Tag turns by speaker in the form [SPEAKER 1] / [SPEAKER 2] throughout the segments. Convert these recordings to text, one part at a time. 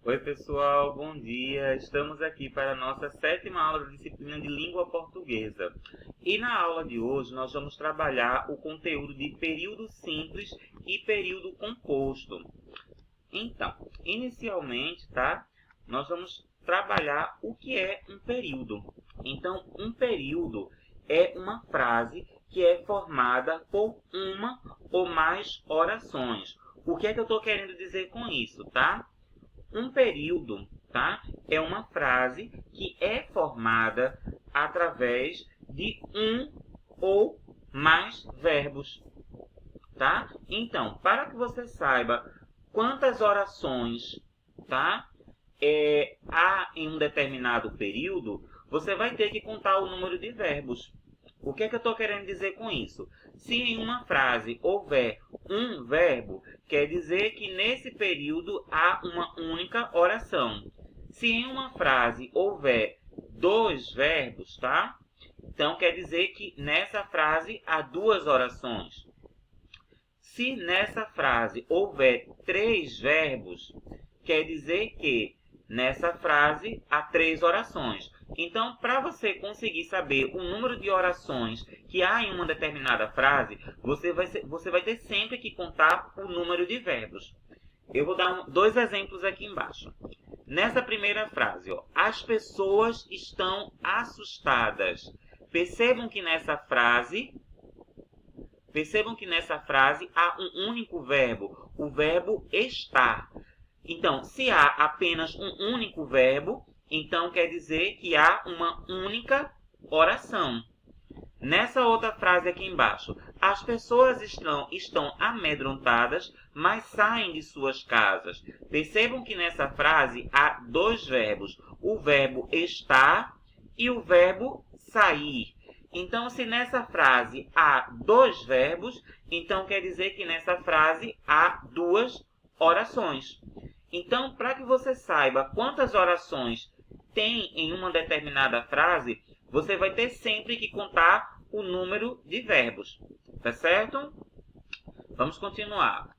[SPEAKER 1] Oi, pessoal, bom dia. Estamos aqui para a nossa 7ª aula da disciplina de língua portuguesa. E na aula de hoje nós vamos trabalhar o conteúdo de período simples e período composto. Então, inicialmente, nós vamos trabalhar o que é um período. Então, um período é uma frase que é formada por uma ou mais orações. O que é que eu estou querendo dizer com isso, tá? Um período, é uma frase que é formada através de um ou mais verbos, tá? Então, para que você saiba quantas orações, há em um determinado período, você vai ter que contar o número de verbos. O que é que eu estou querendo dizer com isso? Se em uma frase houver um verbo, quer dizer que nesse período há uma única oração. Se em uma frase houver dois verbos, então quer dizer que nessa frase há duas orações. Se nessa frase houver três verbos, quer dizer que nessa frase há três orações. Então, para você conseguir saber o número de orações que há em uma determinada frase, você vai ter sempre que contar o número de verbos. Eu vou dar dois exemplos aqui embaixo. Nessa primeira frase, as pessoas estão assustadas. Percebam que nessa frase há um único verbo, o verbo estar. Então, se há apenas um único verbo, então quer dizer que há uma única oração. Nessa outra frase aqui embaixo, as pessoas estão amedrontadas, mas saem de suas casas. Percebam que nessa frase há dois verbos, o verbo estar e o verbo sair. Então, se nessa frase há dois verbos, então quer dizer que nessa frase há duas orações. Então, para que você saiba quantas orações tem em uma determinada frase, você vai ter sempre que contar o número de verbos. Tá certo? Vamos continuar.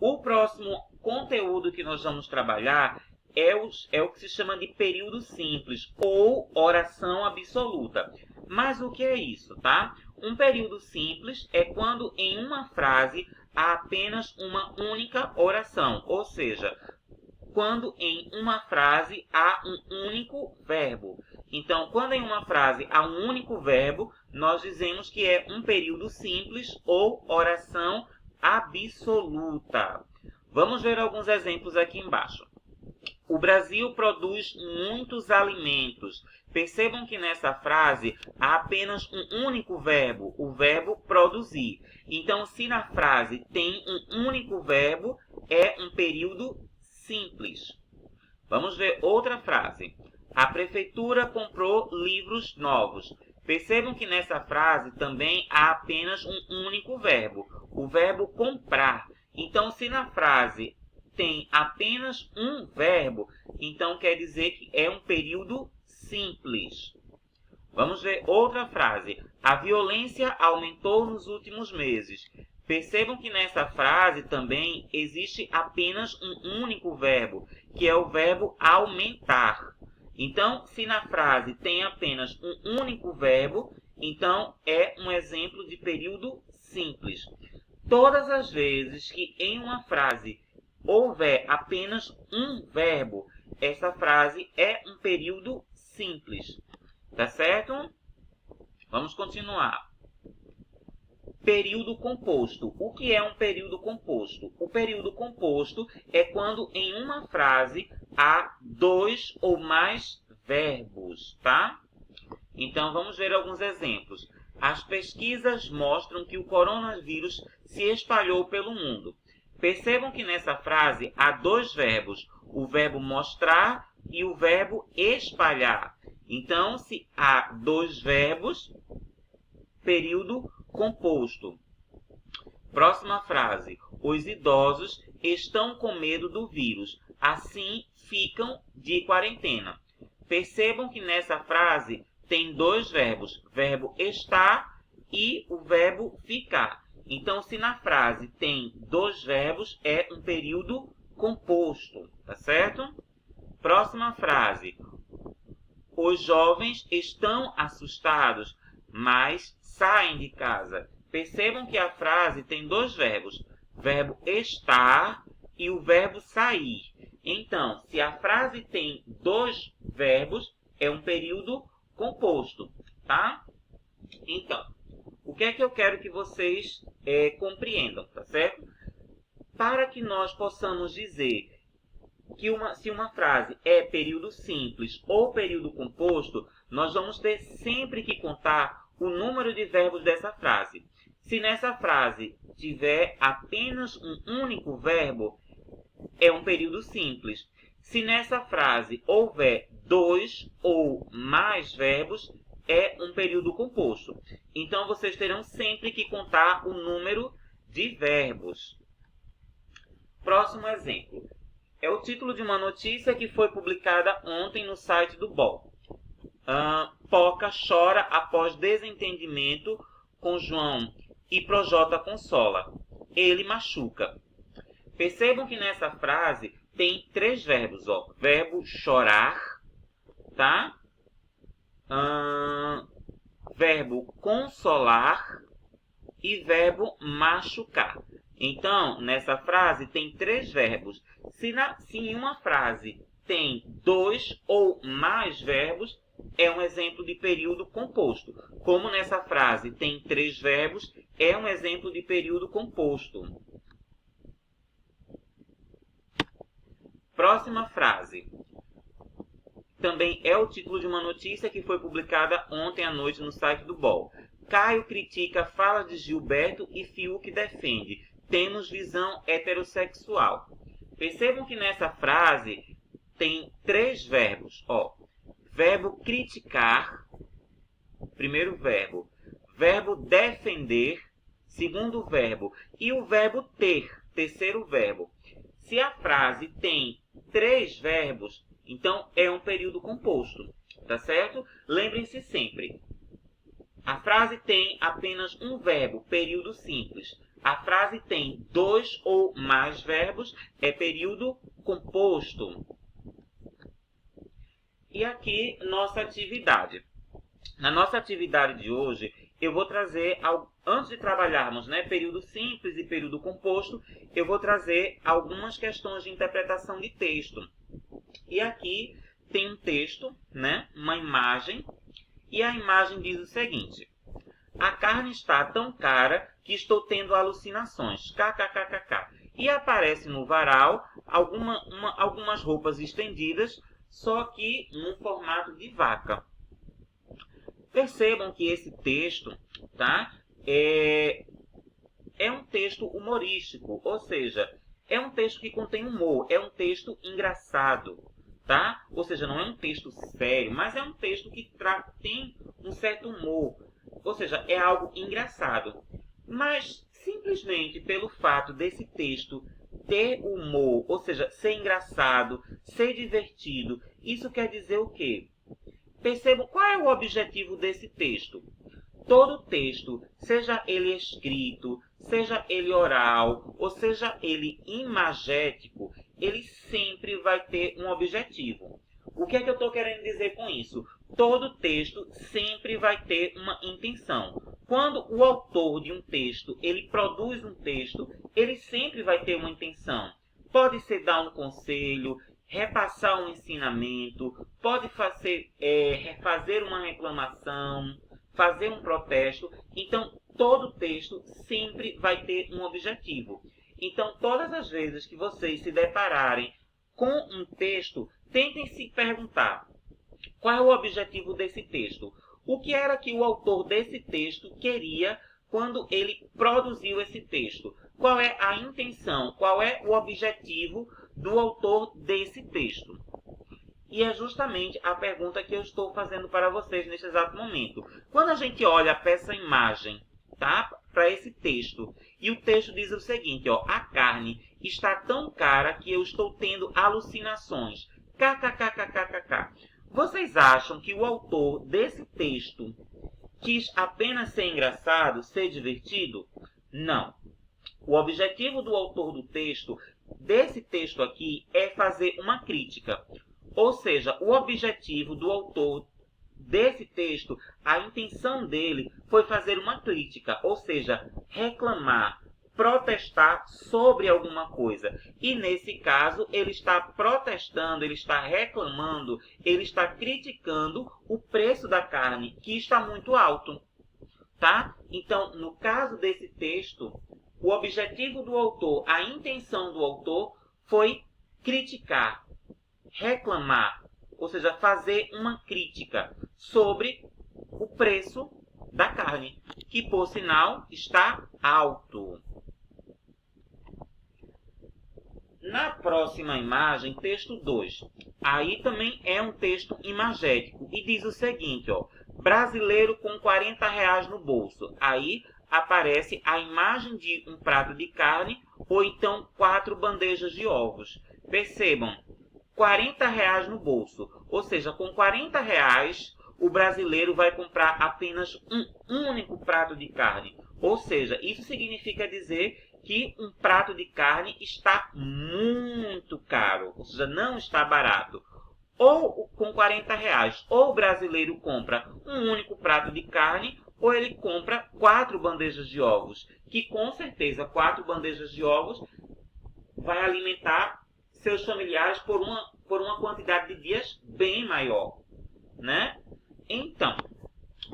[SPEAKER 1] O próximo conteúdo que nós vamos trabalhar é o que se chama de período simples ou oração absoluta. Mas o que é isso, Um período simples é quando em uma frase há apenas uma única oração, ou seja, quando em uma frase há um único verbo. Então, quando em uma frase há um único verbo, nós dizemos que é um período simples ou oração absoluta. Vamos ver alguns exemplos aqui embaixo. O Brasil produz muitos alimentos. Percebam que nessa frase há apenas um único verbo, o verbo produzir. Então, se na frase tem um único verbo, é um período simples. Vamos ver outra frase. A prefeitura comprou livros novos. Percebam que nessa frase também há apenas um único verbo, o verbo comprar. Então, se na frase tem apenas um verbo, então quer dizer que é um período simples. Vamos ver outra frase. A violência aumentou nos últimos meses. Percebam que nessa frase também existe apenas um único verbo, que é o verbo aumentar. Então, se na frase tem apenas um único verbo, então é um exemplo de período simples. Todas as vezes que em uma frase houver apenas um verbo, essa frase é um período simples. Tá certo? Vamos continuar. Período composto. O que é um período composto? O período composto é quando em uma frase há dois ou mais verbos, Então, vamos ver alguns exemplos. As pesquisas mostram que o coronavírus se espalhou pelo mundo. Percebam que nessa frase há dois verbos, o verbo mostrar e o verbo espalhar. Então, se há dois verbos, período composto. Próxima frase. Os idosos estão com medo do vírus, assim ficam de quarentena. Percebam que nessa frase tem dois verbos, verbo estar e o verbo ficar. Então, se na frase tem dois verbos, é um período composto. tá certo? Próxima frase. Os jovens estão assustados, mas saem de casa. Percebam que a frase tem dois verbos, verbo estar e o verbo sair. Então, se a frase tem dois verbos, é um período composto, tá? Então, o que é que eu quero que vocês compreendam, tá certo? Para que nós possamos dizer que se uma frase é período simples ou período composto, nós vamos ter sempre que contar o número de verbos dessa frase. Se nessa frase tiver apenas um único verbo, é um período simples. Se nessa frase houver dois ou mais verbos, é um período composto. Então, vocês terão sempre que contar o número de verbos. Próximo exemplo. É o título de uma notícia que foi publicada ontem no site do BOL. Poca chora após desentendimento com João e Projota consola. Ele machuca. Percebam que nessa frase tem três verbos, ó. Verbo chorar, tá? Verbo consolar e verbo machucar. Então, nessa frase tem três verbos. Se em uma frase tem dois ou mais verbos, é um exemplo de período composto. Como nessa frase tem três verbos, é um exemplo de período composto. Próxima frase. Também é o título de uma notícia que foi publicada ontem à noite no site do BOL. Caio critica a fala de Gilberto e Fiuk defende. Temos visão heterossexual. Percebam que nessa frase tem três verbos. Ó. Verbo criticar, primeiro verbo. Verbo defender, segundo verbo. E o verbo ter, terceiro verbo. Se a frase tem três verbos, então é um período composto, tá certo? Lembrem-se sempre, a frase tem apenas um verbo, período simples. A frase tem dois ou mais verbos, é período composto. E aqui, nossa atividade. Na nossa atividade de hoje, eu vou trazer, antes de trabalharmos período simples e período composto, eu vou trazer algumas questões de interpretação de texto. E aqui tem um texto, uma imagem, e a imagem diz o seguinte: a carne está tão cara que estou tendo alucinações, kkkk. E aparece no varal algumas roupas estendidas, só que no formato de vaca. Percebam que esse texto, tá, é um texto humorístico, ou seja, é um texto que contém humor, é um texto engraçado, tá? Ou seja, não é um texto sério, mas é um texto que tem um certo humor, ou seja, é algo engraçado. Mas, simplesmente pelo fato desse texto ter humor, ou seja, ser engraçado, ser divertido, isso quer dizer o quê? Percebam qual é o objetivo desse texto. Todo texto, seja ele escrito, seja ele oral, ou seja ele imagético, ele sempre vai ter um objetivo. O que é que eu estou querendo dizer com isso? Todo texto sempre vai ter uma intenção. Quando o autor de um texto, ele produz um texto, ele sempre vai ter uma intenção. Pode ser dar um conselho, repassar um ensinamento, pode fazer uma reclamação, fazer um protesto. Então, todo texto sempre vai ter um objetivo. Então, todas as vezes que vocês se depararem com um texto, tentem se perguntar: qual é o objetivo desse texto? O que era que o autor desse texto queria quando ele produziu esse texto? Qual é a intenção? Qual é o objetivo do autor desse texto? E é justamente a pergunta que eu estou fazendo para vocês neste exato momento. Quando a gente olha para essa imagem, tá? Para esse texto, e o texto diz o seguinte, ó: a carne está tão cara que eu estou tendo alucinações. Kkkkkkk. Vocês acham que o autor desse texto quis apenas ser engraçado, ser divertido? Não. O objetivo do autor do texto desse texto aqui é fazer uma crítica. Ou seja, o objetivo do autor desse texto, a intenção dele foi fazer uma crítica, ou seja, reclamar, protestar sobre alguma coisa. E nesse caso, ele está protestando, ele está reclamando, ele está criticando o preço da carne, que está muito alto. Tá? Então, no caso desse texto, o objetivo do autor, a intenção do autor foi criticar, reclamar, ou seja, fazer uma crítica sobre o preço da carne, que por sinal está alto. Na próxima imagem, texto 2. Aí também é um texto imagético e diz o seguinte, ó, brasileiro com R$40 no bolso. Aí aparece a imagem de um prato de carne ou então 4 bandejas de ovos. Percebam, R$40 no bolso, ou seja, com R$40 o brasileiro vai comprar apenas um único prato de carne. Ou seja, isso significa dizer que um prato de carne está muito caro, ou seja, não está barato. Ou com R$40, ou o brasileiro compra um único prato de carne, ou ele compra 4 bandejas de ovos, que com certeza 4 bandejas de ovos vai alimentar seus familiares por uma quantidade de dias bem maior, né? Então,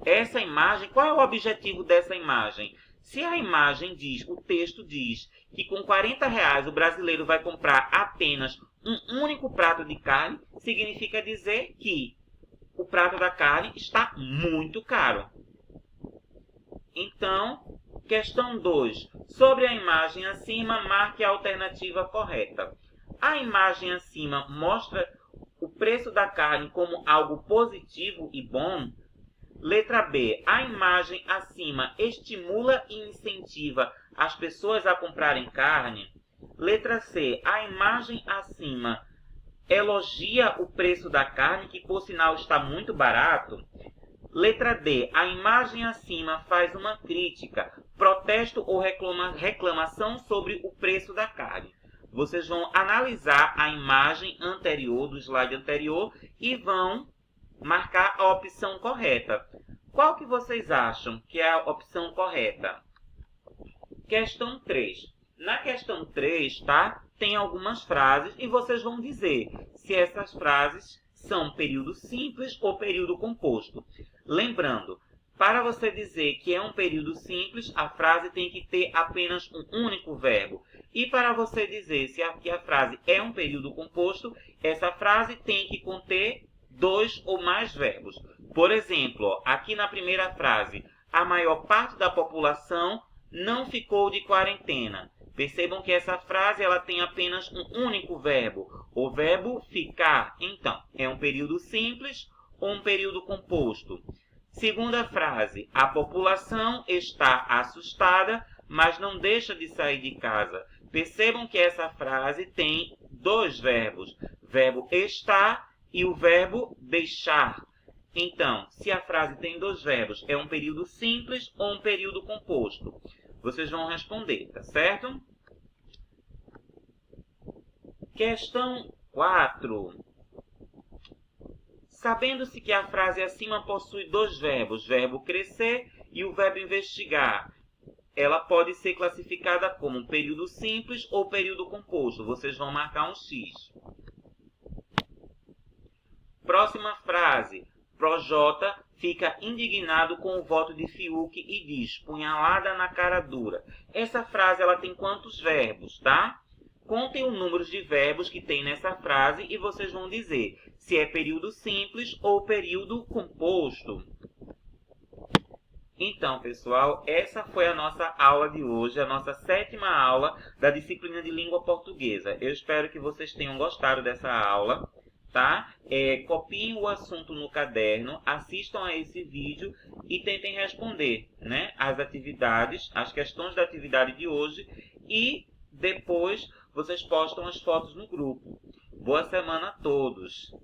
[SPEAKER 1] essa imagem, qual é o objetivo dessa imagem? Se a imagem diz, o texto diz que com R$40 o brasileiro vai comprar apenas um único prato de carne, significa dizer que o prato da carne está muito caro. Então, questão 2. Sobre a imagem acima, marque a alternativa correta. A imagem acima mostra o preço da carne como algo positivo e bom? Letra B. A imagem acima estimula e incentiva as pessoas a comprarem carne? Letra C. A imagem acima elogia o preço da carne, que por sinal está muito barato? Letra D. A imagem acima faz uma crítica, protesto ou reclamação sobre o preço da carne. Vocês vão analisar a imagem anterior, do slide anterior, e vão marcar a opção correta. Qual que vocês acham que é a opção correta? Questão 3. Na questão 3, tá? Tem algumas frases e vocês vão dizer se essas frases são período simples ou período composto. Lembrando, para você dizer que é um período simples, a frase tem que ter apenas um único verbo. E para você dizer que a frase é um período composto, essa frase tem que conter 2 ou mais verbos. Por exemplo, ó, aqui na primeira frase, a maior parte da população não ficou de quarentena. Percebam que essa frase ela tem apenas um único verbo, o verbo ficar. Então, é um período simples ou um período composto. Segunda frase, a população está assustada, mas não deixa de sair de casa. Percebam que essa frase tem 2 verbos, verbo estar e o verbo deixar. Então, se a frase tem 2 verbos, é um período simples ou um período composto? Vocês vão responder, tá certo? Questão 4. Sabendo-se que a frase acima possui 2 verbos, verbo crescer e o verbo investigar, ela pode ser classificada como um período simples ou período composto. Vocês vão marcar um X. Próxima frase. Projota fica indignado com o voto de Fiuk e diz, punhalada na cara dura. Essa frase ela tem quantos verbos, tá? Contem o número de verbos que tem nessa frase e vocês vão dizer se é período simples ou período composto. Então, pessoal, essa foi a nossa aula de hoje, a nossa 7ª aula da disciplina de língua portuguesa. Eu espero que vocês tenham gostado dessa aula, tá? Copiem o assunto no caderno, assistam a esse vídeo e tentem responder, né, as atividades, as questões da atividade de hoje e depois vocês postam as fotos no grupo. Boa semana a todos!